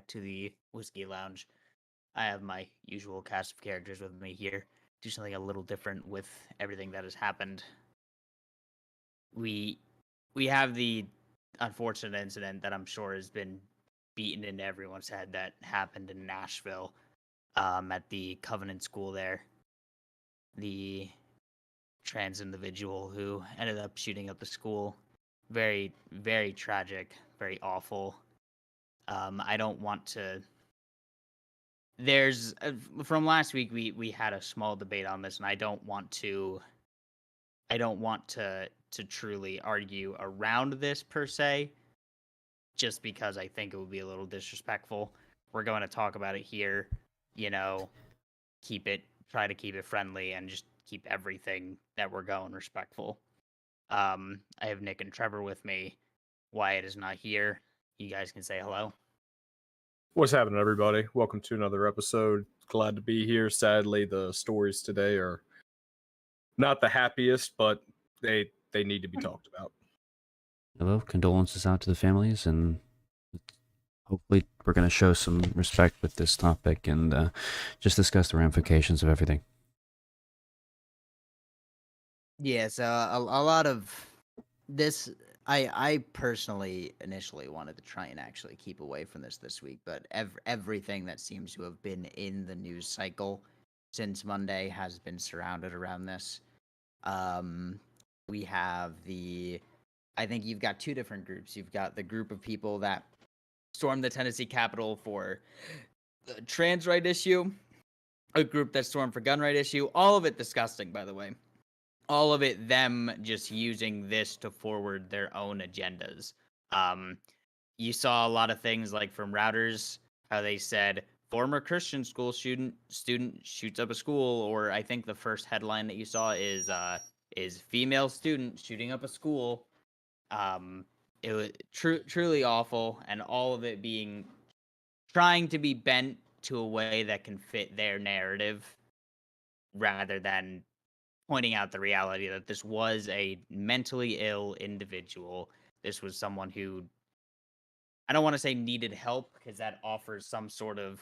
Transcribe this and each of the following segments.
back to the Whiskey Lounge. I have my usual cast of characters with me here. Do something a little different with everything that has happened. We have the unfortunate incident that I'm sure has been beaten into everyone's head that happened in Nashville, at the Covenant School there. The trans individual who ended up shooting up the school. Very, very tragic, very awful. I don't want to. There's from last week we had a small debate on this, and I don't want to. I don't want to truly argue around this per se, just because I think it would be a little disrespectful. We're going to talk about it here, you know, try to keep it friendly and just keep everything that we're going respectful. I have Nick and Trevor with me. Wyatt is not here. You guys can say hello. What's happening, everybody? Welcome to another episode. Glad to be here. Sadly, the stories today are not the happiest, but they need to be talked about. Hello, condolences out to the families, and hopefully we're going to show some respect with this topic and just discuss the ramifications of everything. Yeah, so a lot of this, I personally initially wanted to try and actually keep away from this week, but everything that seems to have been in the news cycle since Monday has been surrounded around this. We have I think you've got two different groups. You've got the group of people that stormed the Tennessee Capitol for the trans right issue, a group that stormed for gun right issue, all of it disgusting, by the way. All of it them just using this to forward their own agendas. You saw a lot of things like from Routers, how they said former Christian school student shoots up a school, or I think the first headline that you saw is female student shooting up a school. It was truly awful, and all of it being trying to be bent to a way that can fit their narrative rather than pointing out the reality that this was a mentally ill individual. This was someone who, I don't want to say needed help, because that offers some sort of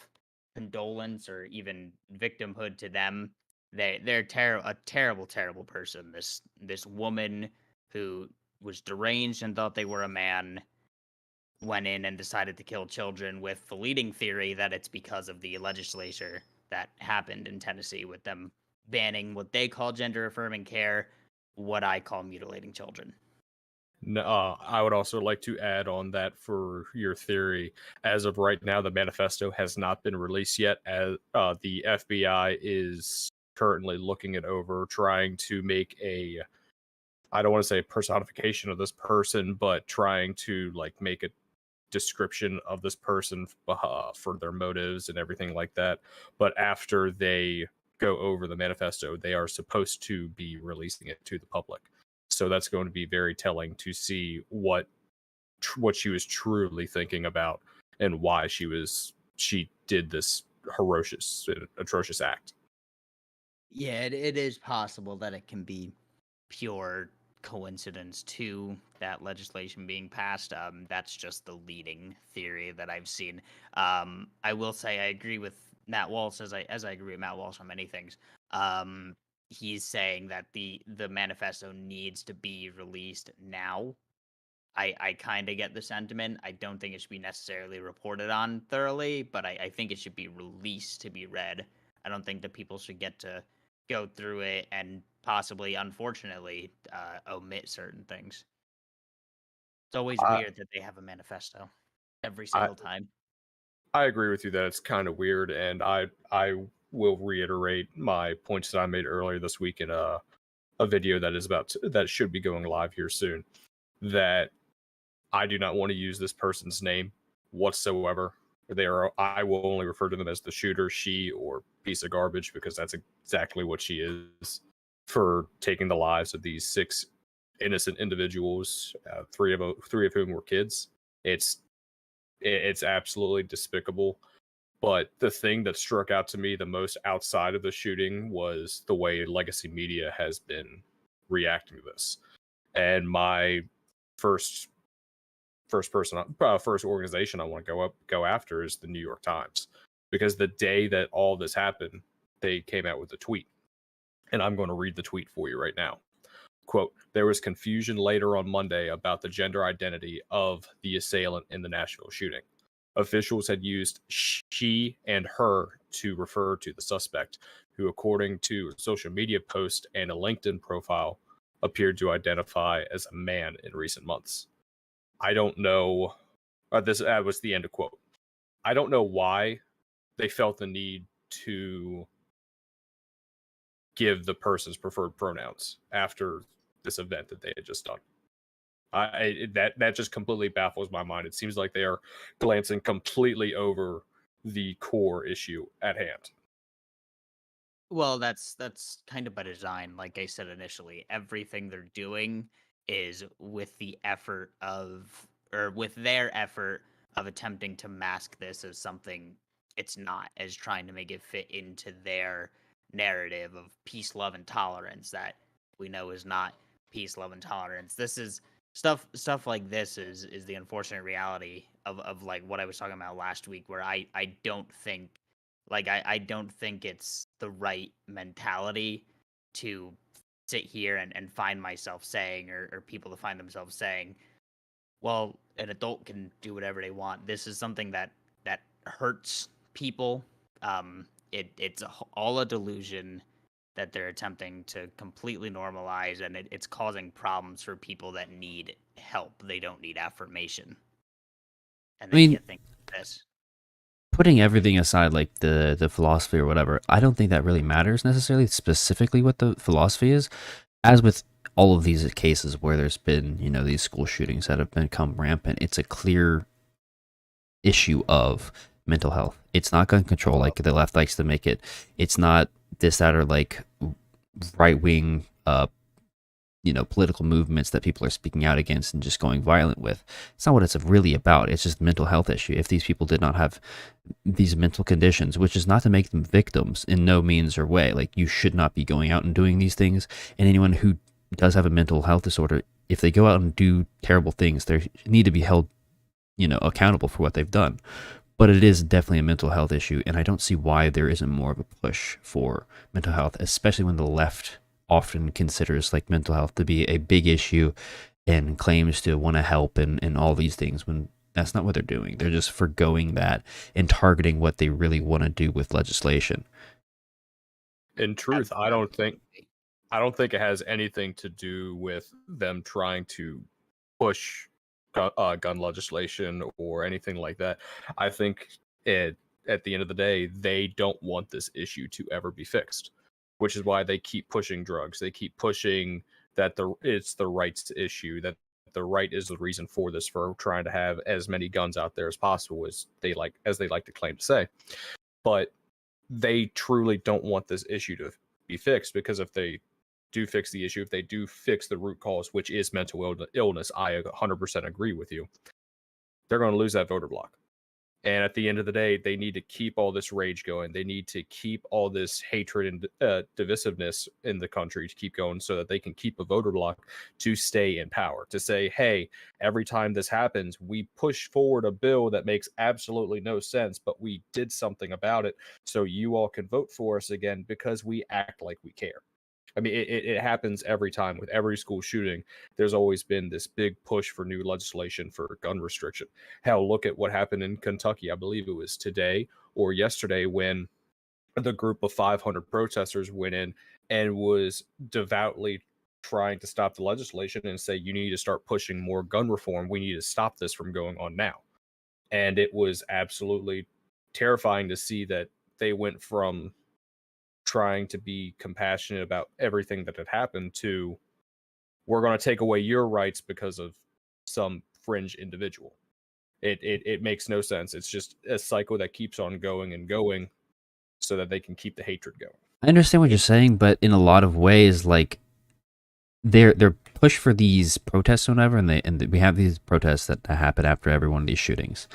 condolence or even victimhood to them. They're a terrible, terrible person. This woman who was deranged and thought they were a man went in and decided to kill children with the leading theory that it's because of the legislature that happened in Tennessee with them banning what they call gender affirming care, what I call mutilating children. I would also like to add on that for your theory. As of right now, the manifesto has not been released yet, as the FBI is currently looking it over, trying to make I don't want to say personification of this person, but trying to make a description of this person for their motives and everything like that. But after they go over the manifesto, they are supposed to be releasing it to the public. So that's going to be very telling to see what she was truly thinking about and why she did this atrocious act. Yeah, it is possible that it can be pure coincidence to that legislation being passed. That's just the leading theory that I've seen. I will say I agree with Matt Walsh as I agree with Matt Walsh on many things. He's saying that the manifesto needs to be released now. I kind of get the sentiment. I don't think it should be necessarily reported on thoroughly, but I think it should be released to be read. I don't think that people should get to go through it and possibly, unfortunately, omit certain things. It's always weird that they have a manifesto every single time. I agree with you that it's kind of weird, and I will reiterate my points that I made earlier this week in a video that should be going live here soon. That I do not want to use this person's name whatsoever. I will only refer to them as the shooter, she, or piece of garbage, because that's exactly what she is, for taking the lives of these 6 innocent individuals, three of whom were kids. It's absolutely despicable. But the thing that struck out to me the most outside of the shooting was the way legacy media has been reacting to this. And my first first organization I want to go after is the New York Times, because the day that all this happened, they came out with a tweet, and I'm going to read the tweet for you right now. Quote, there was confusion later on Monday about the gender identity of the assailant in the Nashville shooting. Officials had used she and her to refer to the suspect, who, according to a social media post and a LinkedIn profile, appeared to identify as a man in recent months. I don't know. This was the end of quote. I don't know why they felt the need to give the person's preferred pronouns after this event that they had just done. That just completely baffles my mind. It seems like they are glancing completely over the core issue at hand. Well, that's kind of by design. Like I said initially, everything they're doing is with the effort of, or with their effort of attempting to mask this as something it's not, as trying to make it fit into their narrative of peace, love, and tolerance that we know is not peace, love, and tolerance. This is stuff like this is the unfortunate reality of like what I was talking about last week, where I don't think, like, I don't think it's the right mentality to sit here and find myself saying, or people to find themselves saying, well, an adult can do whatever they want. This is something that hurts people. It's all a delusion that they're attempting to completely normalize, and it's causing problems for people that need help. They don't need affirmation. And then you think this. Putting everything aside, like the philosophy or whatever, I don't think that really matters necessarily, specifically what the philosophy is. As with all of these cases where there's been, these school shootings that have become rampant, it's a clear issue of mental health. It's not gun control like the left likes to make it. It's not this, that, or like right-wing political movements that people are speaking out against and just going violent with. It's not what it's really about. It's just a mental health issue. If these people did not have these mental conditions, which is not to make them victims in no means or way, like, you should not be going out and doing these things. And anyone who does have a mental health disorder, if they go out and do terrible things, they need to be held, accountable for what they've done. But it is definitely a mental health issue, and I don't see why there isn't more of a push for mental health, especially when the left often considers like mental health to be a big issue and claims to want to help and all these things, when that's not what they're doing. They're just forgoing that and targeting what they really want to do with legislation. In truth, I don't think it has anything to do with them trying to push gun legislation or anything like that. I think at the end of the day, they don't want this issue to ever be fixed, which is why they keep pushing drugs. They keep pushing that it's the rights issue, that the right is the reason for this, for trying to have as many guns out there as possible, as they like to claim to say. But they truly don't want this issue to be fixed, because if they do fix the issue, if they do fix the root cause, which is mental illness, I 100% agree with you, they're going to lose that voter block. And at the end of the day, they need to keep all this rage going. They need to keep all this hatred and divisiveness in the country to keep going, so that they can keep a voter block to stay in power. To say, hey, every time this happens, we push forward a bill that makes absolutely no sense, but we did something about it, so you all can vote for us again because we act like we care. I mean, it happens every time. With every school shooting, there's always been this big push for new legislation for gun restriction. Hell, look at what happened in Kentucky. I believe it was today or yesterday, when the group of 500 protesters went in and was devoutly trying to stop the legislation and say, you need to start pushing more gun reform. We need to stop this from going on now. And it was absolutely terrifying to see that they went from trying to be compassionate about everything that had happened to, we're going to take away your rights because of some fringe individual. It makes no sense. It's just a cycle that keeps on going and going, so that they can keep the hatred going. I understand what you're saying, but in a lot of ways, like, they're push for these protests or whatever, and we have these protests that happen after every one of these shootings,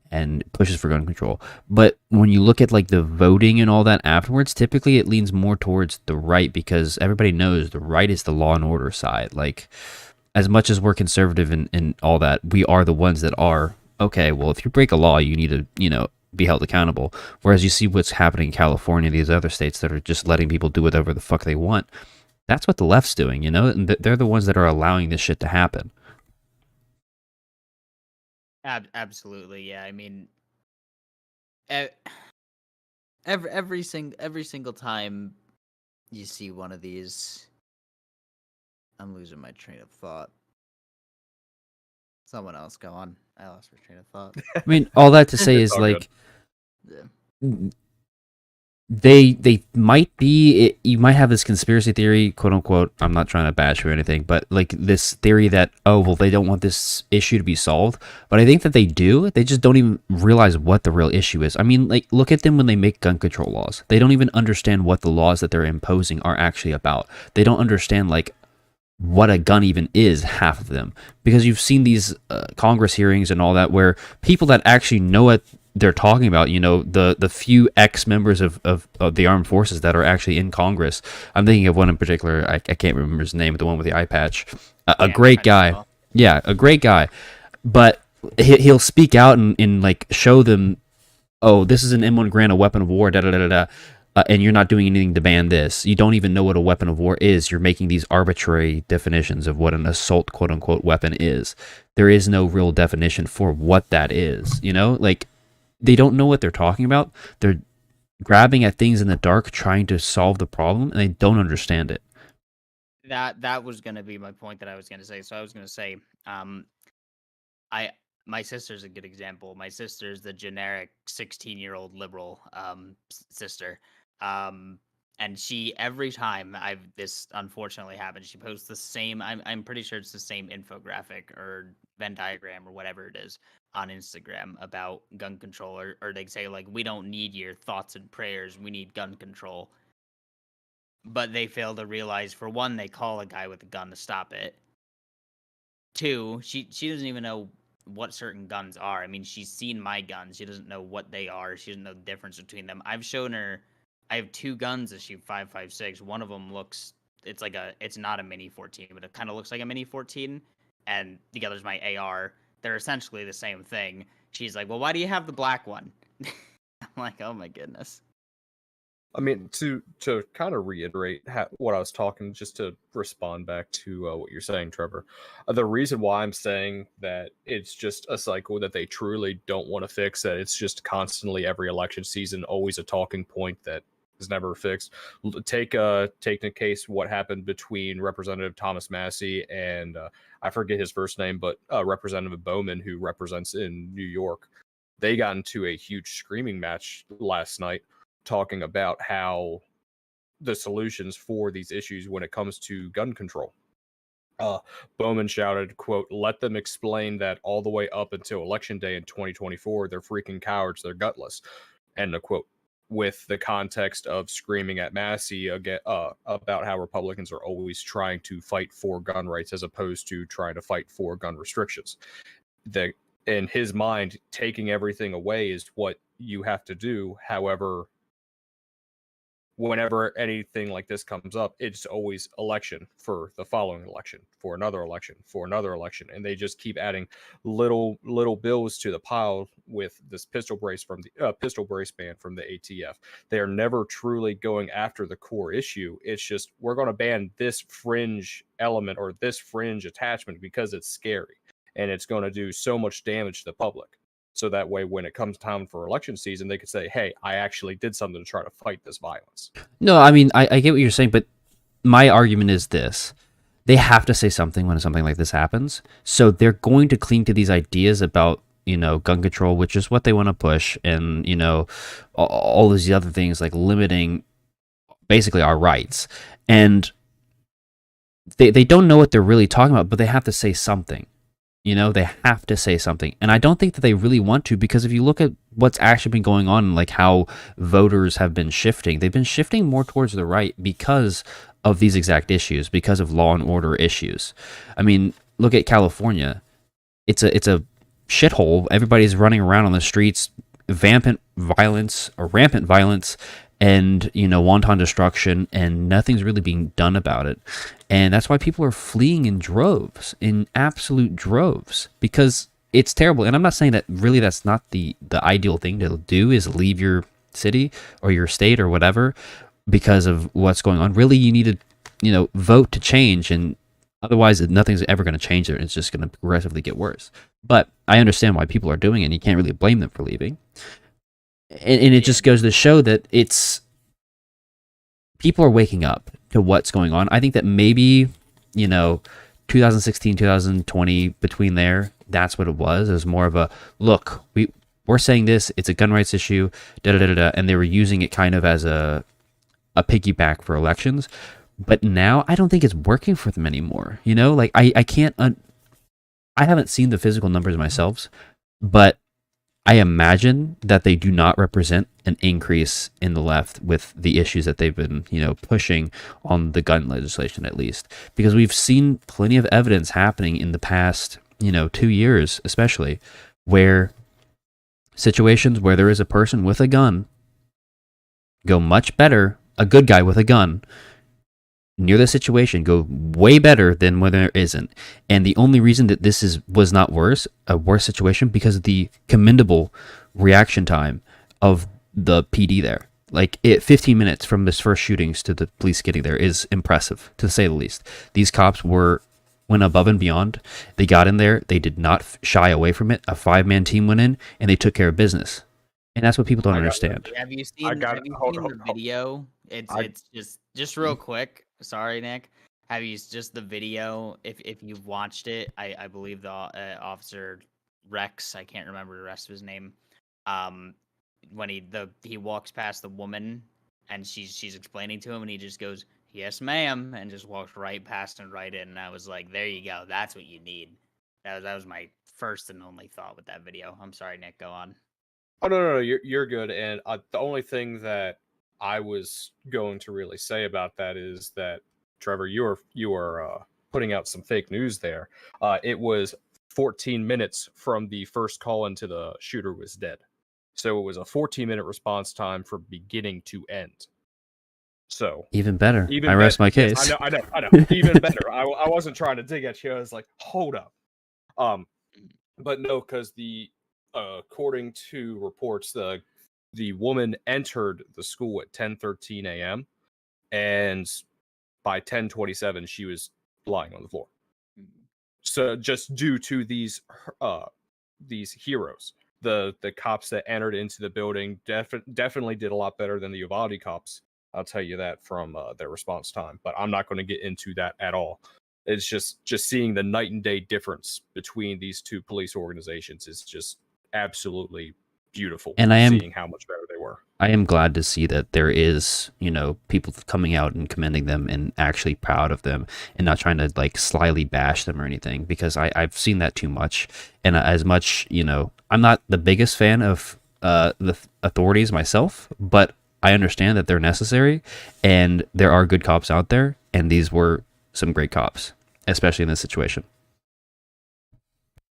and pushes for gun control. But when you look at like the voting and all that afterwards, typically it leans more towards the right, because everybody knows the right is the law and order side. Like, as much as we're conservative and all that, we are the ones that are, okay, well, if you break a law, you need to, be held accountable. Whereas you see what's happening in California, these other states that are just letting people do whatever the fuck they want. That's what the left's doing, and they're the ones that are allowing this shit to happen. Absolutely, yeah. I mean, every single time you see one of these, I'm losing my train of thought. Someone else go on. I lost my train of thought. I mean, all that to say is like, Yeah. they might be. You might have this conspiracy theory, quote unquote. I'm not trying to bash or anything, but like this theory that, oh well, they don't want this issue to be solved. But I think that they do. They just don't even realize what the real issue is. I mean, like, look at them when they make gun control laws. They don't even understand what the laws that they're imposing are actually about. They don't understand like what a gun even is, half of them, because you've seen these Congress hearings and all that where people that actually know what they're talking about, the few ex-members of the armed forces that are actually in Congress. I'm thinking of one in particular. I can't remember his name, but the one with the eye patch. A great guy. Yeah, a great guy. But he'll speak out and like show them, oh, this is an M1 Garand, a weapon of war, and you're not doing anything to ban this. You don't even know what a weapon of war is. You're making these arbitrary definitions of what an assault, quote unquote, weapon is. There is no real definition for what that is. Like, they don't know what they're talking about. They're grabbing at things in the dark, trying to solve the problem, and they don't understand it. That was gonna be my point that I was gonna say. So I was gonna say, my sister's a good example. My sister's the generic 16-year-old liberal sister. And she, every time this unfortunately happened, she posts the same, I'm pretty sure it's the same infographic or Venn diagram or whatever it is on Instagram about gun control, or they say like, we don't need your thoughts and prayers, we need gun control. But they fail to realize, for one, they call a guy with a gun to stop it. Two, she doesn't even know what certain guns are. I mean, she's seen my guns. She doesn't know what they are. She doesn't know the difference between them. I've shown her. I have two guns that shoot 5.56. One of them it's not a mini 14, but it kind of looks like a mini 14. And the other's my AR. They're essentially the same thing. She's like, well, why do you have the black one? I'm like, oh my goodness. I mean, to kind of reiterate what I was talking, just to respond back to what you're saying, Trevor, the reason why I'm saying that it's just a cycle that they truly don't want to fix, that it's just constantly every election season, always a talking point that is never fixed. Take a case what happened between Representative Thomas Massey and I forget his first name, but Representative Bowman, who represents in New York. They got into a huge screaming match last night, talking about how the solutions for these issues when it comes to gun control. Bowman shouted, quote, "Let them explain that all the way up until election day in 2024. They're freaking cowards. They're gutless." End of quote. With the context of screaming at Massey again, about how Republicans are always trying to fight for gun rights as opposed to trying to fight for gun restrictions. In his mind, taking everything away is what you have to do. However, whenever anything like this comes up, it's always election for the following election, for another election, for another election, and they just keep adding little bills to the pile with this pistol brace ban from the ATF. They are never truly going after the core issue. It's just, we're going to ban this fringe element or this fringe attachment because it's scary and it's going to do so much damage to the public. So that way, when it comes time for election season, they could say, hey, I actually did something to try to fight this violence. No, I mean, I get what you're saying, but my argument is this. They have to say something when something like this happens. So they're going to cling to these ideas about, gun control, which is what they want to push, and, all these other things like limiting basically our rights. And they don't know what they're really talking about, but they have to say something. They have to say something. And I don't think that they really want to, because if you look at what's actually been going on, like how voters have been shifting, they've been shifting more towards the right because of these exact issues, because of law and order issues. I mean, look at California. It's a shithole. Everybody's running around on the streets, rampant violence, and wanton destruction, and nothing's really being done about it. And that's why people are fleeing in droves, in absolute droves, because it's terrible. And I'm not saying that really that's not the ideal thing to do, is leave your city or your state or whatever because of what's going on. Really, you need to vote to change, and otherwise nothing's ever going to change there. It's just going to progressively get worse. But I understand why people are doing it, and you can't really blame them for leaving. And it just goes to show that people are waking up to what's going on. I think that maybe 2016, 2020, between there, that's what it was. It was more of a look, we're saying this, it's a gun rights issue, and they were using it kind of as a piggyback for elections. But now I don't think it's working for them anymore. Like I can't. I haven't seen the physical numbers myself, but I imagine that they do not represent an increase in the left with the issues that they've been, pushing on the gun legislation, at least, because we've seen plenty of evidence happening in the past, 2 years, especially, where situations where there is a person with a gun go much better, a good guy with a gun near the situation go way better than when there isn't. And the only reason that this was not a worse situation, because of the commendable reaction time of the PD there. Like 15 minutes from this first shootings to the police getting there is impressive, to say the least. These cops went above and beyond. They got in there. They did not shy away from it. A 5-man team went in and they took care of business. And that's what people don't understand. Have you seen the video? It's just real quick. Sorry, Nick. Have you just the video? If you've watched it, I believe the officer Rex, I can't remember the rest of his name. When he walks past the woman and she's explaining to him, and he just goes, "Yes, ma'am," and just walks right past and right in. And I was like, there you go. That's what you need. That was my first and only thought with that video. I'm sorry, Nick. Go on. Oh no, you're good. And the only thing that I was going to really say about that is that, Trevor, you are putting out some fake news there. It was 14 minutes from the first call into the shooter was dead, so it was a 14-minute response time from beginning to end. So even better. I rest my case. Yes, I know. Even better. I wasn't trying to dig at you. I was like, hold up. But no, because according to reports, the woman entered the school at 10:13 a.m. and by 10:27 she was lying on the floor. So just due to these heroes, the cops that entered into the building definitely did a lot better than the Uvalde cops. I'll tell you that from their response time. But I'm not going to get into that at all. It's just seeing the night and day difference between these two police organizations is just absolutely beautiful. And seeing how much better they were. I am glad to see that there is, people coming out and commending them and actually proud of them and not trying to like slyly bash them or anything, because I've seen that too much. And as much, I'm not the biggest fan of the authorities myself, but I understand that they're necessary and there are good cops out there, and these were some great cops, especially in this situation.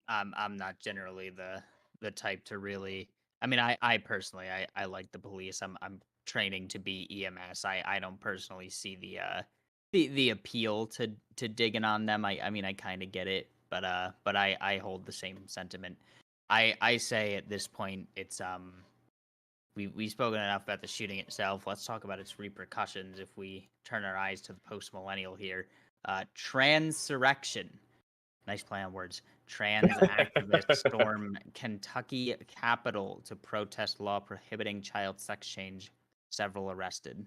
I'm not generally the type to really. I mean, I personally I like the police. I'm training to be EMS. I don't personally see the appeal to digging on them. I mean, I kind of get it, but I hold the same sentiment. I say at this point it's we've spoken enough about the shooting itself. Let's talk about its repercussions if we turn our eyes to the post-millennial here. Transurrection. Nice play on words. Trans activists storm Kentucky Capitol to protest law prohibiting child sex change. Several arrested.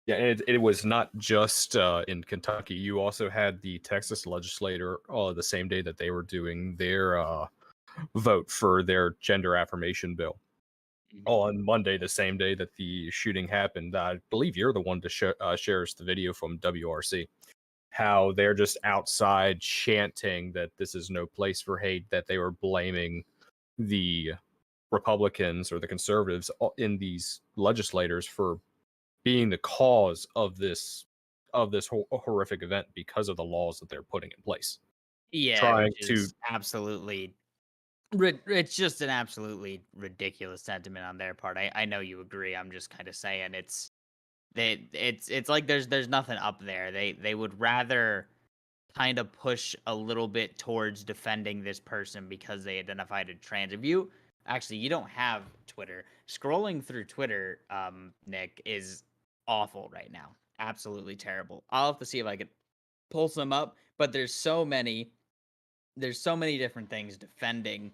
Yeah, and it was not just in Kentucky. You also had the Texas legislator the same day that they were doing their vote for their gender affirmation bill. On Monday, the same day that the shooting happened. I believe you're the one to share us the video from WRC. How they're just outside chanting that this is no place for hate, that they were blaming the Republicans or the conservatives in these legislators for being the cause of this horrific event because of the laws that they're putting in place. Yeah, which is absolutely It's just an absolutely ridiculous sentiment on their part. I know you agree. I'm just kind of saying it's like there's nothing up there. They would rather kind of push a little bit towards defending this person because they identified as trans. If you actually you don't have Twitter, scrolling through Twitter, Nick, is awful right now. Absolutely terrible. I'll have to see if I could pull some up, but there's so many different things defending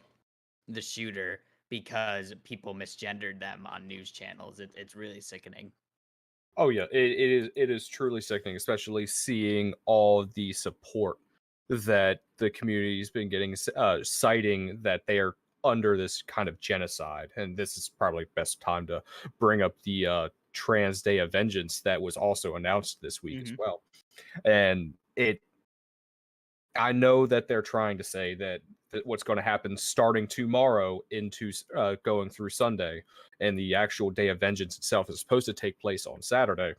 the shooter because people misgendered them on news channels. It's really sickening. Oh yeah, it is truly sickening, especially seeing all the support that the community's been getting, citing that they are under this kind of genocide. And this is probably best time to bring up the Trans Day of Vengeance that was also announced this week as well. And I know that they're trying to say that what's going to happen starting tomorrow into going through Sunday, and the actual Day of Vengeance itself is supposed to take place on Saturday.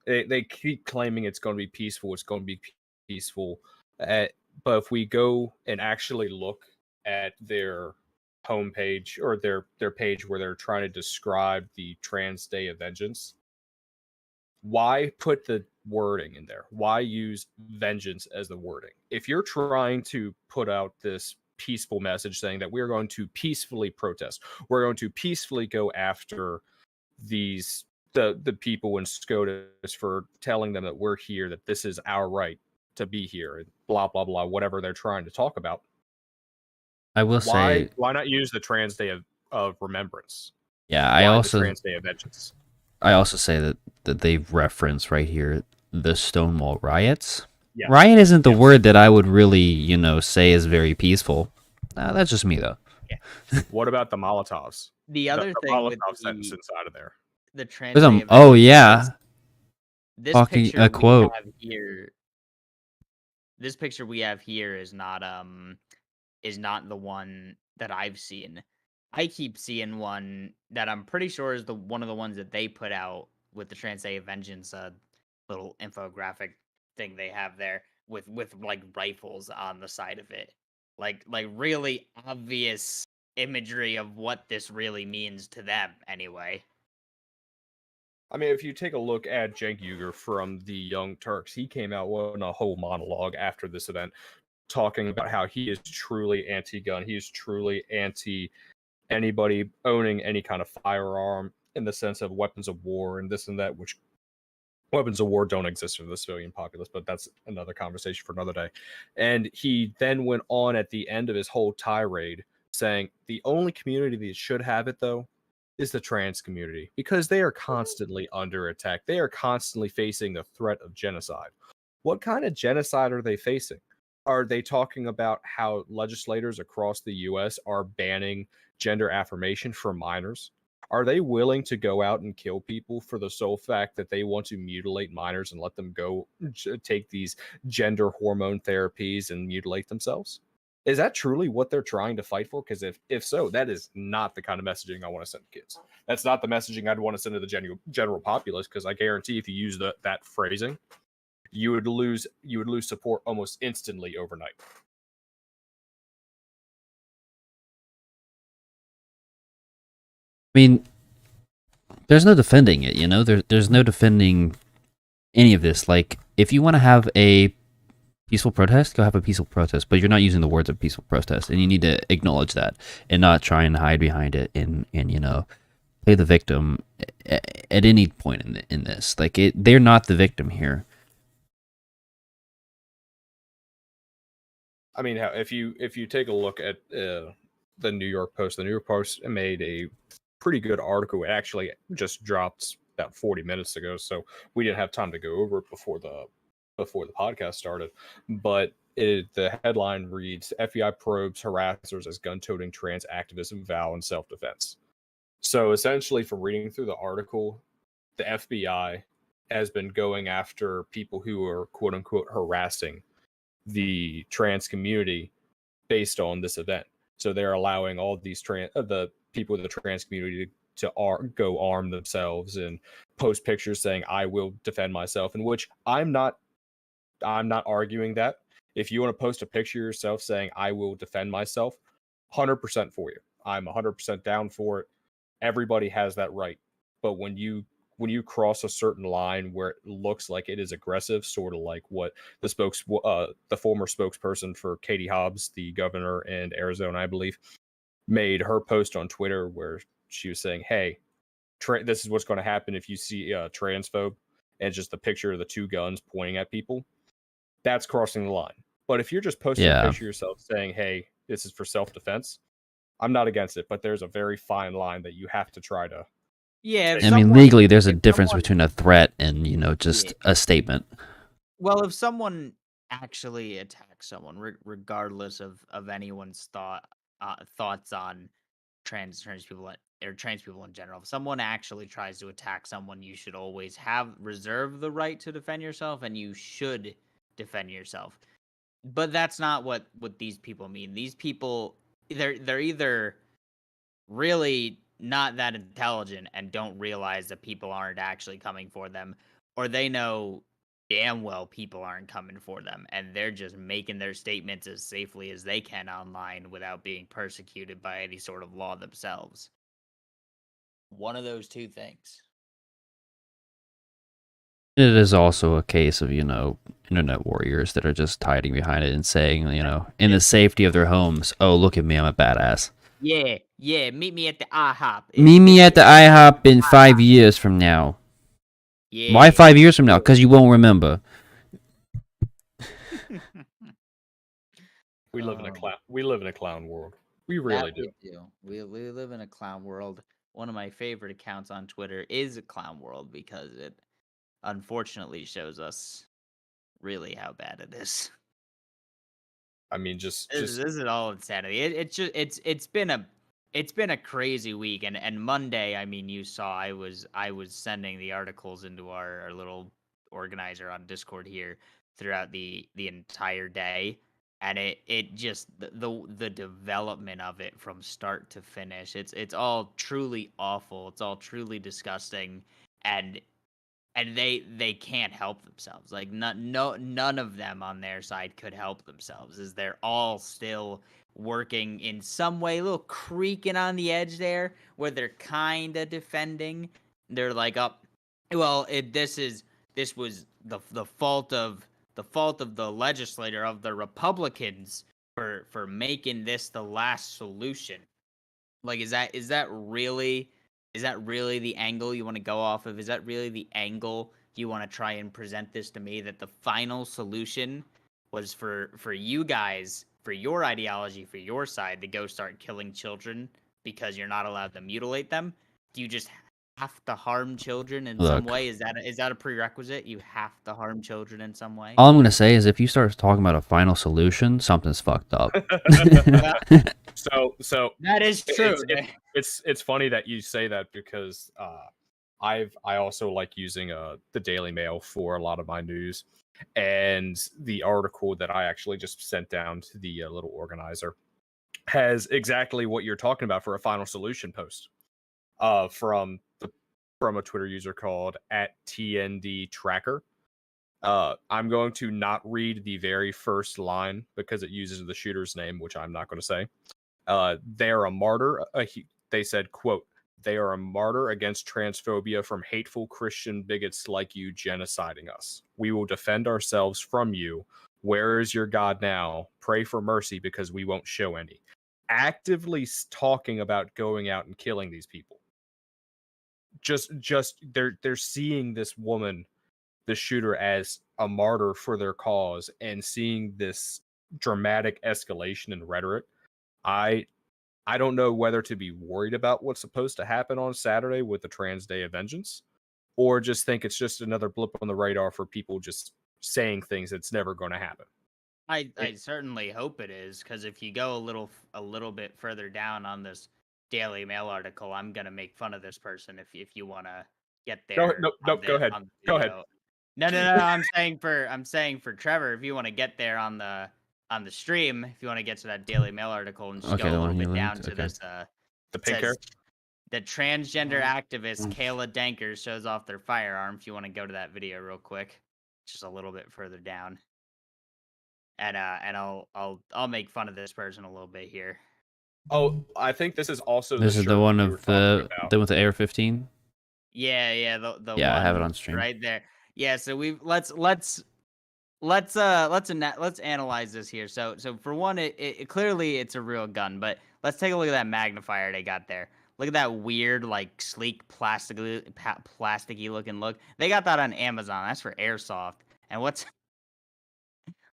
They keep claiming it's going to be peaceful. It's going to be peaceful. But if we go and actually look at their homepage or their page where they're trying to describe the Trans Day of Vengeance, why put the wording in there? Why use vengeance as the wording? If you're trying to put out this peaceful message saying that we're going to peacefully protest, we're going to peacefully go after the people in SCOTUS for telling them that we're here, that this is our right to be here, and blah blah blah, whatever they're trying to talk about. I will say, why not use the Trans Day of Remembrance? yeah, Why the Trans Day of Vengeance? I also say that they've referenced right here the Stonewall riots. Yes. Riot isn't the word that I would really, say is very peaceful. That's just me though. Yeah. What about the Molotovs? The other the thing Molotov with sentence inside of there. The Trans There's Day of oh Vengeance yeah, this talking picture a quote. we have here. This picture we have here is not the one that I've seen. I keep seeing one that I'm pretty sure is one of the ones that they put out with the Trans Day of Vengeance little infographic thing they have there with like rifles on the side of it. Like really obvious imagery of what this really means to them anyway. I mean, if you take a look at Cenk Uygur from the Young Turks, he came out with a whole monologue after this event talking about how he is truly anti-gun. He is truly anti anybody owning any kind of firearm in the sense of weapons of war and this and that, which weapons of war don't exist for the civilian populace, but that's another conversation for another day. And he then went on at the end of his whole tirade saying the only community that should have it, though, is the trans community, because they are constantly under attack. They are constantly facing the threat of genocide. What kind of genocide are they facing? Are they talking about how legislators across the US are banning gender affirmation for minors? Are they willing to go out and kill people for the sole fact that they want to mutilate minors and let them go take these gender hormone therapies and mutilate themselves? Is that truly what they're trying to fight for? Because if so, that is not the kind of messaging I want to send to kids. That's not the messaging I'd want to send to the general populace, because I guarantee if you use that phrasing, you would lose support almost instantly overnight. I mean, there's no defending it, there's no defending any of this. Like, if you want to have a peaceful protest, go have a peaceful protest, but you're not using the words of peaceful protest, and you need to acknowledge that and not try and hide behind it and play the victim at any point in this. Like, they're not the victim here. I mean, if you take a look at the New York Post made a pretty good article. It actually just dropped about 40 minutes ago, so we didn't have time to go over it before the podcast started. But the headline reads, FBI probes harassers as gun-toting trans activism vow in self-defense. So essentially, from reading through the article, the FBI has been going after people who are quote-unquote harassing the trans community based on this event. So they're allowing all these the people in the trans community to go arm themselves and post pictures saying I will defend myself, in which I'm not arguing that. If you want to post a picture of yourself saying I will defend myself, 100% for you. I'm 100% down for it. Everybody has that right. But when you cross a certain line where it looks like it is aggressive, sort of like what the former spokesperson for Katie Hobbs, the governor in Arizona, I believe, made her post on Twitter where she was saying, "Hey, this is what's going to happen if you see a transphobe," and just the picture of the two guns pointing at people. That's crossing the line. But if you're just posting a Yeah. picture of yourself saying, "Hey, this is for self-defense," I'm not against it, but there's a very fine line that you have to try to Yeah, if take. I mean, someone legally, there's a if difference someone between a threat and yeah. just a statement. Well, if someone actually attacks someone, regardless of anyone's thoughts on trans people or trans people in general, if someone actually tries to attack someone, you should always reserve the right to defend yourself, and you should defend yourself. But that's not what these people mean. These people, they're either really not that intelligent and don't realize that people aren't actually coming for them, or they know damn well people aren't coming for them and they're just making their statements as safely as they can online without being persecuted by any sort of law themselves. One of those two things. It is also a case of, internet warriors that are just hiding behind it and saying, in the safety of their homes, "Oh, look at me, I'm a badass. Yeah, meet me at the IHOP. Meet me at the IHOP in 5 years from now." Why Yeah. 5 years from now? Because you won't remember. We live in a clown world. We really do. We live in a clown world. One of my favorite accounts on Twitter is a clown world because it unfortunately shows us really how bad it is. I mean, just This is all insanity. It's been a crazy week, and Monday, I mean, you saw I was sending the articles into our little organizer on Discord here throughout the entire day, and it just the development of it from start to finish, it's all truly awful. It's all truly disgusting, and they can't help themselves. Like none of them on their side could help themselves, as they're all still working in some way, a little creaking on the edge there, where they're kind of defending. They're like, "Oh, well, this was the fault of the legislator, of the Republicans, for making this the last solution." Like, is that really the angle you want to go off of? Is that really the angle you want to try and present this to me, that the final solution was for you guys, for your ideology, for your side, to go start killing children because you're not allowed to mutilate them? Do you just have to harm children in some Look, way? Is that a prerequisite? You have to harm children in some way? all I'm going to say is if you start talking about a final solution, something's fucked up. Well, so that is true. it's funny that you say that because I also like using the Daily Mail for a lot of my news, and the article that I actually just sent down to the little organizer has exactly what you're talking about for a final solution post from a Twitter user called @TND Tracker. I'm going to not read the very first line because it uses the shooter's name, which I'm not going to say. They are a martyr. They said, quote, "They are a martyr against transphobia from hateful Christian bigots like you genociding us. We will defend ourselves from you. Where is your God now? Pray for mercy because we won't show any." Actively talking about going out and killing these people. Just they're seeing this woman, the shooter, as a martyr for their cause, and seeing this dramatic escalation in rhetoric. I don't know whether to be worried about what's supposed to happen on Saturday with the Trans Day of Vengeance, or just think it's just another blip on the radar for people just saying things that's never going to happen. I certainly hope it is, because if you go a little bit further down on this Daily Mail article, I'm gonna make fun of this person if you want to get there Go ahead. on the Go ahead. video. No. I'm saying for Trevor, if you want to get there on the stream, if you want to get to that Daily Mail article and just Okay, go the a little one you bit down linked? to Okay. this, The it pink hair. says the transgender activist Kayla Dankers shows off their firearm. If you want to go to that video real quick, just a little bit further down. And I'll make fun of this person a little bit here. Oh, I think this is also This the is shirt the one we were of talking the with the AR-15. Yeah, the Yeah, I have it one on stream. right there. Yeah, so let's analyze this here. So for one, it clearly it's a real gun, but let's take a look at that magnifier they got there. Look at that weird, like sleek, plasticky looking look. They got that on Amazon. That's for airsoft. And what's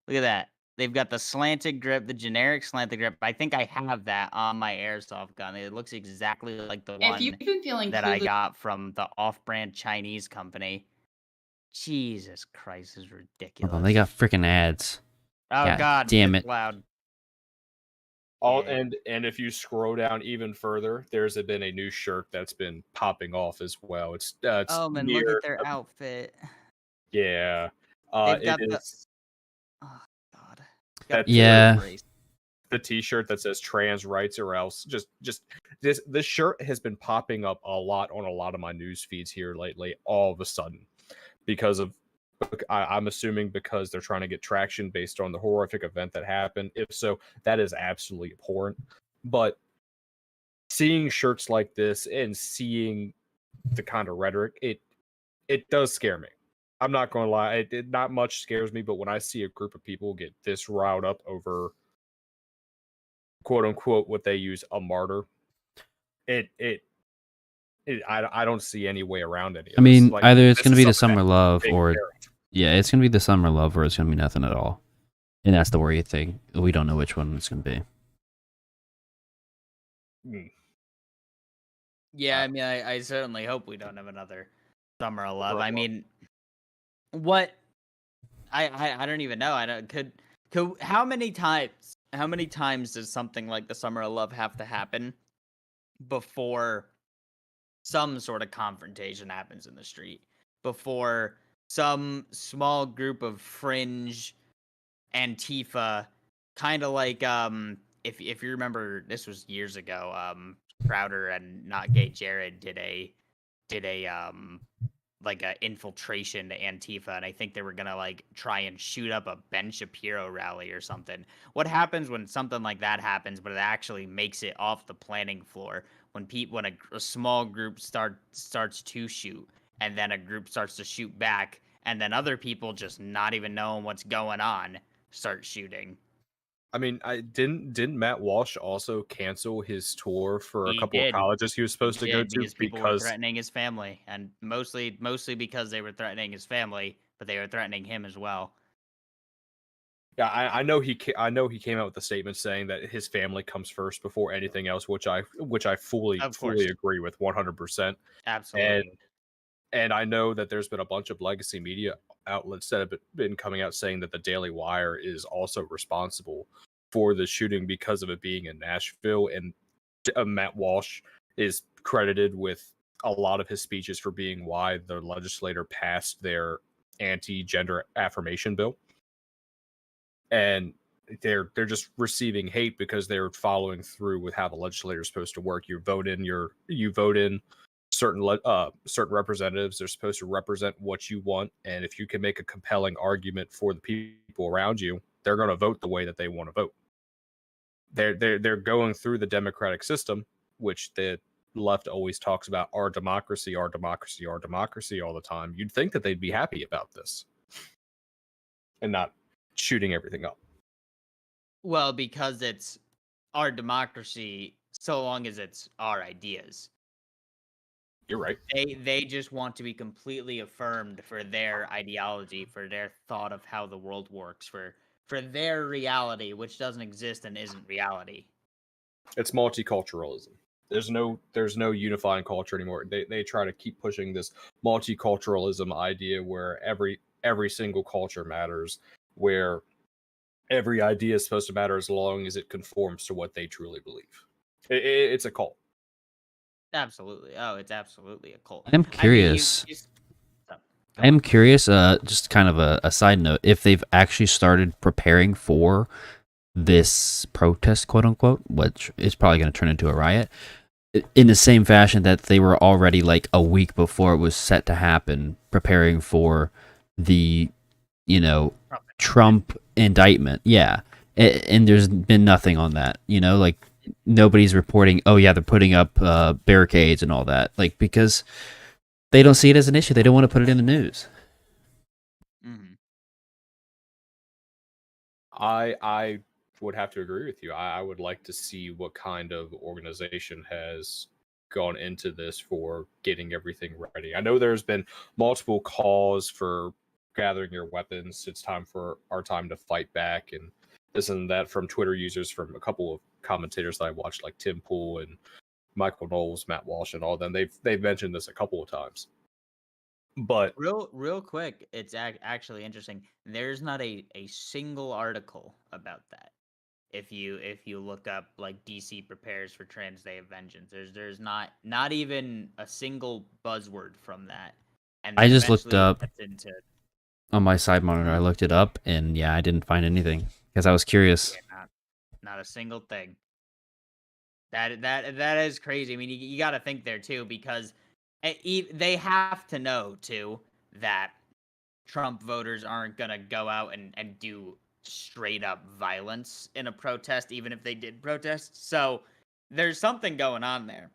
look at that? They've got the slanted grip, the generic slanted grip. I think I have that on my airsoft gun. It looks exactly like the If you've one been feeling that I clueless, got from the off-brand Chinese company. Jesus Christ, this is Hold on, they ridiculous. got freaking ads. Oh God God, damn it's it! loud. All Yeah. and if you scroll down even further, there's been a new shirt that's been popping off as well. It's Oh man, look at near their outfit. yeah. They've It got the is oh God. Got that's the Yeah. brace. the t-shirt that says trans rights or else. Just this shirt has been popping up a lot on a lot of my news feeds here lately, all of a sudden, because of I'm assuming because they're trying to get traction based on the horrific event that happened. If so, that is absolutely abhorrent. But seeing shirts like this and seeing the kind of rhetoric, it does scare me. I'm not going to lie, it not much scares me, but when I see a group of people get this riled up over quote unquote what they use a martyr, it it, I don't see any way around any I of this. mean, Like, either it's this gonna is be the something summer love, that or care of. yeah, it's gonna be the summer love, or it's gonna be nothing at all. And that's the worry thing. We don't know which one it's gonna be. Yeah, I mean, I certainly hope we don't have another Summer of Love. I Love. mean, what? I don't even know. I don't could how many times does something like the Summer of Love have to happen before some sort of confrontation happens in the street? Before some small group of fringe Antifa, kind of like if you remember, this was years ago. Crowder and Not Gay Jared did a like a infiltration to Antifa, and I think they were gonna like try and shoot up a Ben Shapiro rally or something. What happens when something like that happens, but it actually makes it off the planning floor? When a small group starts to shoot, and then a group starts to shoot back, and then other people just not even knowing what's going on start shooting. I mean, I didn't Matt Walsh also cancel his tour for a He couple of did. colleges he was He supposed to go did to because people were threatening his family, and mostly because they were threatening his family, but they were threatening him as well. yeah, I know I know he came out with a statement saying that his family comes first before anything else, which I fully Of course. agree with 100%. Absolutely. And I know that there's been a bunch of legacy media outlets that have been coming out saying that the Daily Wire is also responsible for the shooting because of it being in Nashville, and Matt Walsh is credited with a lot of his speeches for being why the legislator passed their anti-gender affirmation bill. And they're just receiving hate because they're following through with how the legislator is supposed to work. You vote in certain representatives. They're supposed to represent what you want, and if you can make a compelling argument for the people around you, they're going to vote the way that they want to vote. They're going through the democratic system, which the left always talks about our democracy, our democracy, our democracy all the time. You'd think that they'd be happy about this and not shooting everything up. Well, because it's our democracy, so long as it's our ideas. You're right. They just want to be completely affirmed for their ideology, for their thought of how the world works, for their reality, which doesn't exist and isn't reality. It's multiculturalism. There's no unifying culture anymore. They try to keep pushing this multiculturalism idea where every single culture matters, where every idea is supposed to matter as long as it conforms to what they truly believe. It's a cult. Absolutely. Oh, it's absolutely a cult. I'm curious. Go I'm on. curious, just kind of a side note, if they've actually started preparing for this protest, quote unquote, which is probably going to turn into a riot, in the same fashion that they were already like a week before it was set to happen, preparing for the, Trump indictment. Yeah. And there's been nothing on that, like nobody's reporting, oh yeah, they're putting up barricades and all that, like, because they don't see it as an issue. They don't want to put it in the news. Mm-hmm. I would have to agree with you. I would like to see what kind of organization has gone into this for getting everything ready. I know there's been multiple calls for gathering your weapons. It's time for our time to fight back, and this and that from Twitter users, from a couple of commentators that I watched, like Tim Pool and Michael Knowles, Matt Walsh, and all of them. They've mentioned this a couple of times. But Real quick, it's actually interesting. There's not a single article about that. If you look up like DC prepares for Trans Day of Vengeance, there's not even a single buzzword from that. And I then just looked eventually it up gets into on my side monitor. I looked it up, and yeah, I didn't find anything because I was curious. yeah, not a single thing. That is crazy. I mean, you got to think there too, because they have to know too that Trump voters aren't gonna go out and do straight up violence in a protest, even if they did protest. So there's something going on there,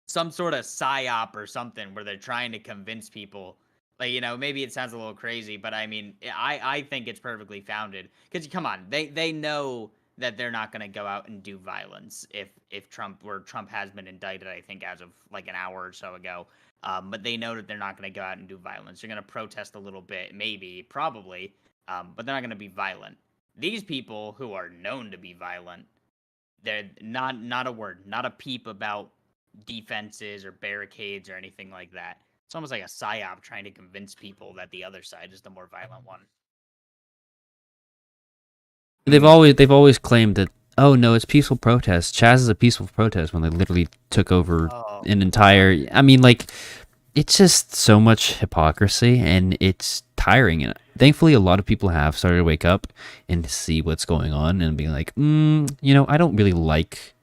some sort of psyop or something where they're trying to convince people. Like, maybe it sounds a little crazy, but I mean, I think it's perfectly founded. Because come on, they know that they're not going to go out and do violence if Trump has been indicted, I think, as of like an hour or so ago. But they know that they're not going to go out and do violence. They're going to protest a little bit, maybe, probably, but they're not going to be violent. These people who are known to be violent, they're not a word, not a peep about defenses or barricades or anything like that. It's almost like a psyop trying to convince people that the other side is the more violent one. They've always claimed that, oh no, it's peaceful protest. Chaz is a peaceful protest when they literally took over an entire. I mean, like, it's just so much hypocrisy, and it's tiring. And thankfully, a lot of people have started to wake up and see what's going on and being like, I don't really like,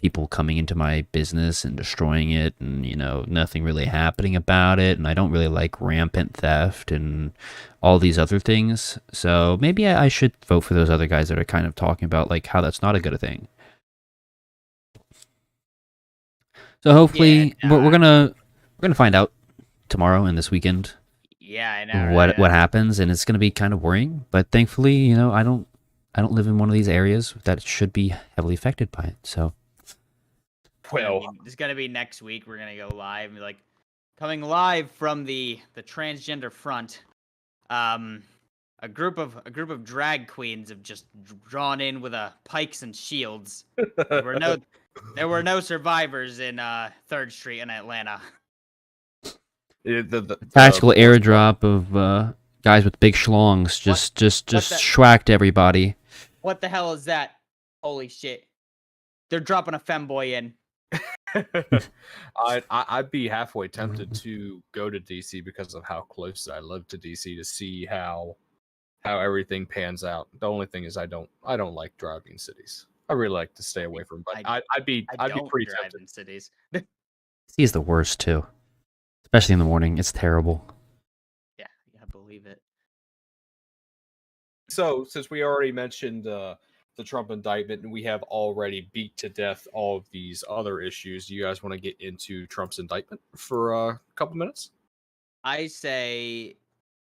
people coming into my business and destroying it, and nothing really happening about it, and I don't really like rampant theft and all these other things. So maybe I should vote for those other guys that are kind of talking about like how that's not a good thing. So hopefully, we're gonna find out tomorrow and this weekend. Yeah, I know. What happens, and it's gonna be kind of worrying. But thankfully, I don't live in one of these areas that should be heavily affected by it. So, it's gonna be next week. We're gonna go live and be like, coming live from the transgender front. A group of drag queens have just drawn in with pikes and shields. There were no survivors in 3rd Street in Atlanta. The tactical airdrop of guys with big schlongs just schwacked everybody. What the hell is that? Holy shit! They're dropping a femboy in. I'd be halfway tempted to go to DC because of how close I live to DC, to see how everything pans out. The only thing is I don't like driving cities. I really like to stay away from, but I'd be pretty tempted. In cities. DC is the worst too, especially in the morning. It's terrible. Yeah, I believe it. So, since we already mentioned the Trump indictment, and we have already beat to death all of these other issues, do you guys want to get into Trump's indictment for a couple minutes? I say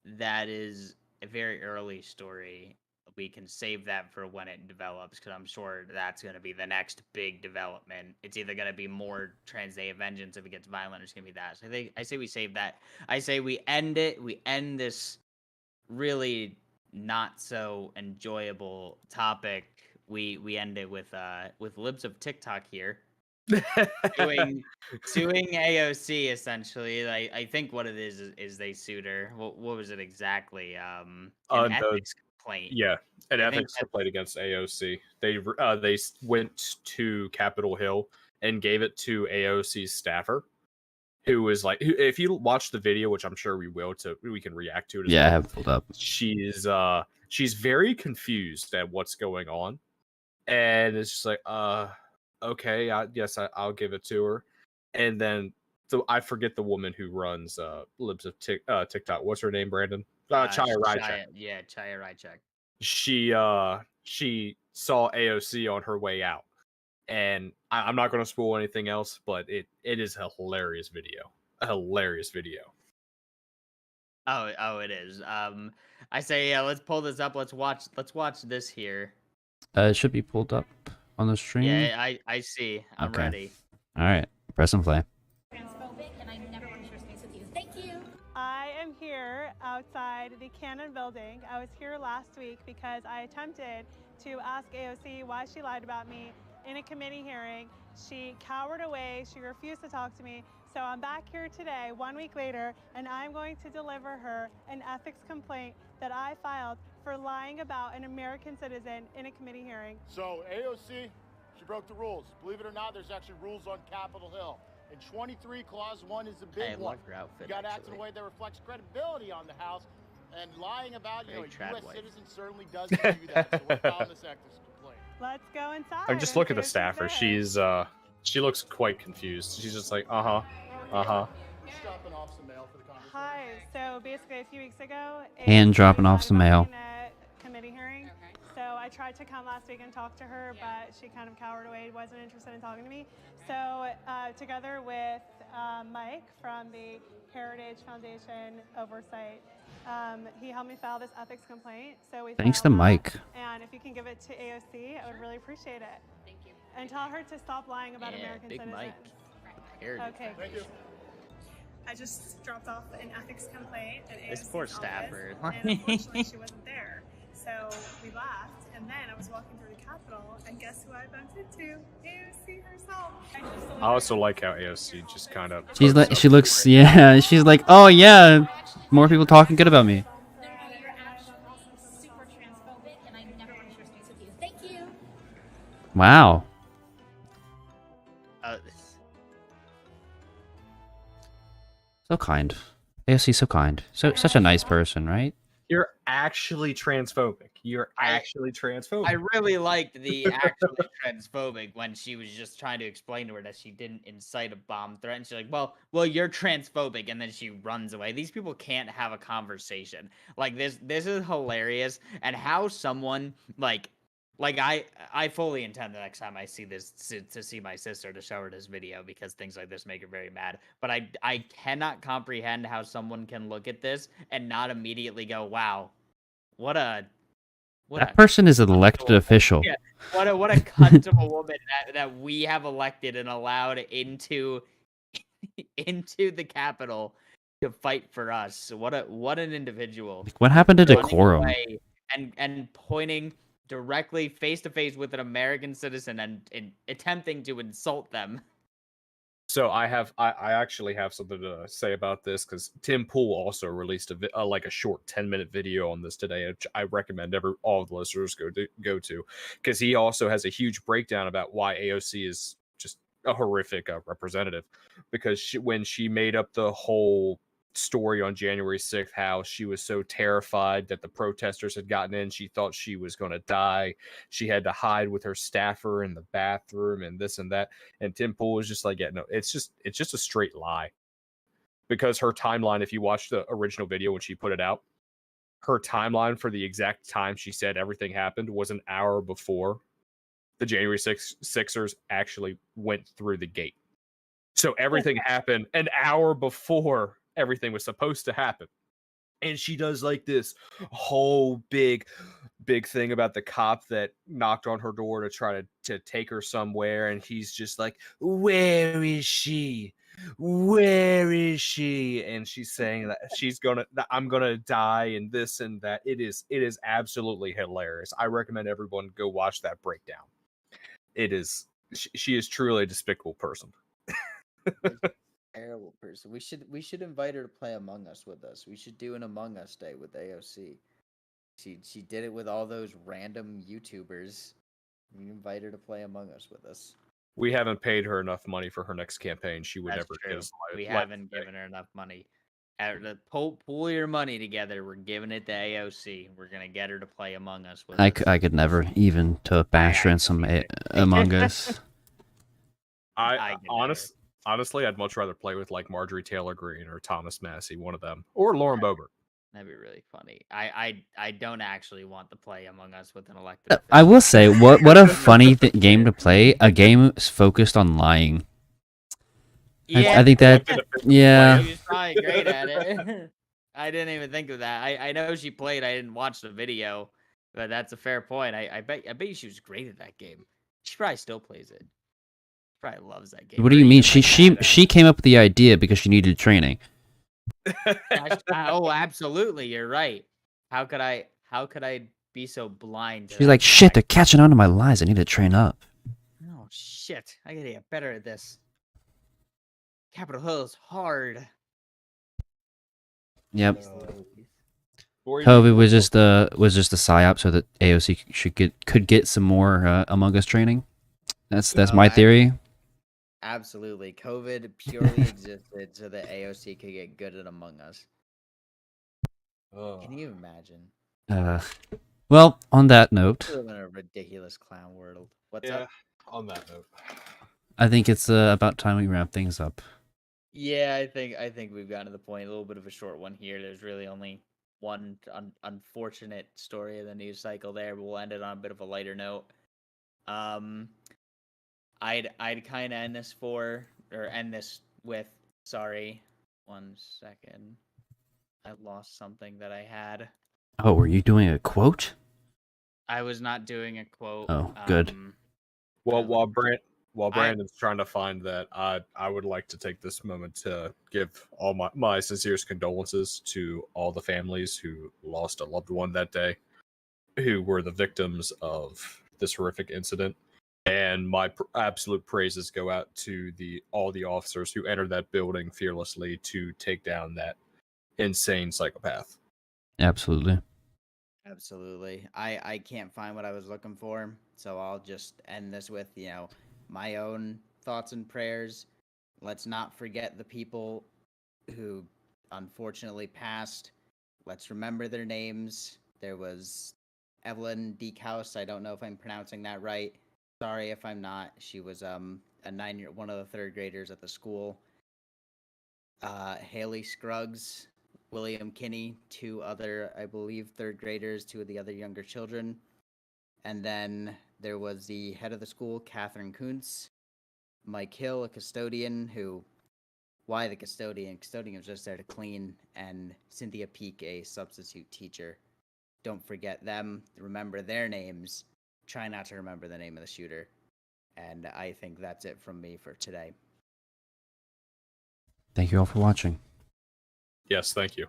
that is a very early story. We can save that for when it develops, because I'm sure that's going to be the next big development. It's either going to be more Trans Day of Vengeance if it gets violent, or it's going to be that. So I say we save that. I say we end it. We end this really not so enjoyable topic. We end it with Libs of TikTok here. suing AOC essentially. I think what it is they sued her. What was it exactly? An ethics complaint. Yeah, an ethics complaint against AOC. They went to Capitol Hill and gave it to AOC's staffer, who was like, if you watch the video, which I'm sure we will, we can react to it. I have pulled up. She's very confused at what's going on, and it's just like, okay, I'll give it to her. And then I forget the woman who runs Libs of TikTok. What's her name, Brandon? Chaya Raichek. Yeah, Chaya Raichek. She saw AOC on her way out, And I'm not going to spoil anything else, but it is a hilarious video. A hilarious video. Oh, it is. I say, yeah, let's pull this up. Let's watch this here. It should be pulled up on the stream. Yeah, I see. I'm Okay. ready. All right, press and play. Transphobic, and I never want to share space with you. Thank you. I am here outside the Cannon building. I was here last week because I attempted to ask AOC why she lied about me in a committee hearing. She cowered away, she refused to talk to me. So I'm back here today, 1 week later, and I'm going to deliver her an ethics complaint that I filed for lying about an American citizen in a committee hearing. So AOC, she broke the rules. Believe it or not, there's actually rules on Capitol Hill. And 23 Clause 1 is a big I one. love your outfit, You got to act in actually. a way that reflects credibility on the House. And lying about, Very a trad U.S. wife. citizen certainly does do that. So we're filing this ethics complaint. Let's go inside. I mean, just and look at see the what she staffer. says. She looks quite confused. She's just like, uh-huh. Just dropping off some mail for the conversation. Hi. So basically, a few weeks ago, And AOC dropping off lied some about mail. me in a committee hearing. So I tried to come last week and talk to her, but she kind of cowered away, wasn't interested in talking to me. So together with Mike from the Heritage Foundation Oversight, he helped me file this ethics complaint. So we Thanks to filed that. Mike. And if you can give it to AOC, I would really appreciate it. Thank you. And tell her to stop lying about Yeah, American Big citizens. Mike. Heritage Okay. Thank you. I just dropped off an ethics complaint at This AOC's poor office, staffer. and unfortunately she wasn't there. So we left, and then I was walking through the Capitol, and guess who I bumped into? AOC herself. I also like how AOC just kind of. She's like, she looks, yeah. She's like, oh yeah, more people talking good about me. No, you're actually super transphobic, and I never want to share space with you. Thank you. Wow. Uh, So kind. AOC so kind. So such a nice person, right? You're actually transphobic. You're actually transphobic. I really liked the actually transphobic when she was just trying to explain to her that she didn't incite a bomb threat. And she's like, well, you're transphobic, and then she runs away. These people can't have a conversation. Like this is hilarious. And how someone like I fully intend the next time I see this to see my sister to show her this video, because things like this make her very mad. But I cannot comprehend how someone can look at this and not immediately go, wow, what a That person is an elected official. Yeah, what a cunt of a woman that we have elected and allowed into the Capitol to fight for us. What an individual. Like, what happened to Running decorum? away and pointing directly face to face with an American citizen and attempting to insult them. So I actually have something to say about this, because Tim Pool also released a short 10-minute video on this today, which I recommend all of the listeners go to, because he also has a huge breakdown about why AOC is just a horrific representative, because when she made up the whole story on January 6th, how she was so terrified that the protesters had gotten in, she thought she was going to die. She had to hide with her staffer in the bathroom and this and that. And Tim Pool was just like, yeah, no, it's just a straight lie. Because her timeline, if you watch the original video when she put it out, her timeline for the exact time she said everything happened was an hour before the January 6ers actually went through the gate. So everything happened an hour before everything was supposed to happen. And she does like this whole big thing about the cop that knocked on her door to try to take her somewhere, and he's just like, where is she, and she's saying that I'm gonna die and this and that. It is absolutely hilarious. I recommend everyone go watch that breakdown. She is truly a despicable person. Terrible person. We should invite her to play Among Us with us. We should do an Among Us day with AOC. She did it with all those random YouTubers. We invite her to play Among Us with us. We haven't paid her enough money for her next campaign. She would That's never true. give us We haven't given her enough money. Pool your money together. We're giving it to AOC. We're gonna get her to play Among Us with us. I could never even to bash her in some Among Us. Honestly, I'd much rather play with like Marjorie Taylor Greene or Thomas Massey, one of them, or Lauren Boebert. That'd be really funny. I don't actually want to play Among Us with an elected I official. will say, what a funny game to play. A game focused on lying. I think that, Elected officials yeah. She was probably great at it. I didn't even think of that. I know she played. I didn't watch the video, but that's a fair point. I bet you she was great at that game. She probably still plays it. She probably loves that game. What do or you mean? even, like, had a- She came up with the idea because she needed training. Oh, absolutely. You're right. How could I be so blind to She's that like, shit, they're fact? catching on to my lies. I need to train up. Oh shit! I gotta get better at this. Capitol Hill is hard. Yep. Before you COVID move was just a psyop so that AOC could get some more Among Us training. That's my theory. Absolutely. COVID purely existed so that AOC could get good at Among Us. on- Can you imagine? Well, on that note, We live in a ridiculous clown world. What's yeah. up? On that note. I think it's about time we wrap things up. Yeah, I think we've gotten to the point. A little bit of a short one here. There's really only one unfortunate story of the news cycle there, but we'll end it on a bit of a lighter note. I'd kind of end this with. Sorry, 1 second. I lost something that I had. Oh, were you doing a quote? I was not doing a quote. Oh, good. Well, Um, while Brandon's trying to find that, I would like to take this moment to give all my sincerest condolences to all the families who lost a loved one that day, who were the victims of this horrific incident. And my absolute praises go out to all the officers who entered that building fearlessly to take down that insane psychopath. Absolutely. Absolutely. I can't find what I was looking for, so I'll just end this with, my own thoughts and prayers. Let's not forget the people who unfortunately passed. Let's remember their names. There was Evelyn Deekhouse. I don't know if I'm pronouncing that right. Sorry if I'm not. She was one of the third graders at the school. Haley Scruggs, William Kinney, two other, I believe, third graders, two of the other younger children. And then there was the head of the school, Catherine Kuntz, Mike Hill, a custodian why the custodian? Custodian was just there to clean, and Cynthia Peak, a substitute teacher. Don't forget them. Remember their names. Try not to remember the name of the shooter. And I think that's it from me for today. Thank you all for watching. Yes, thank you.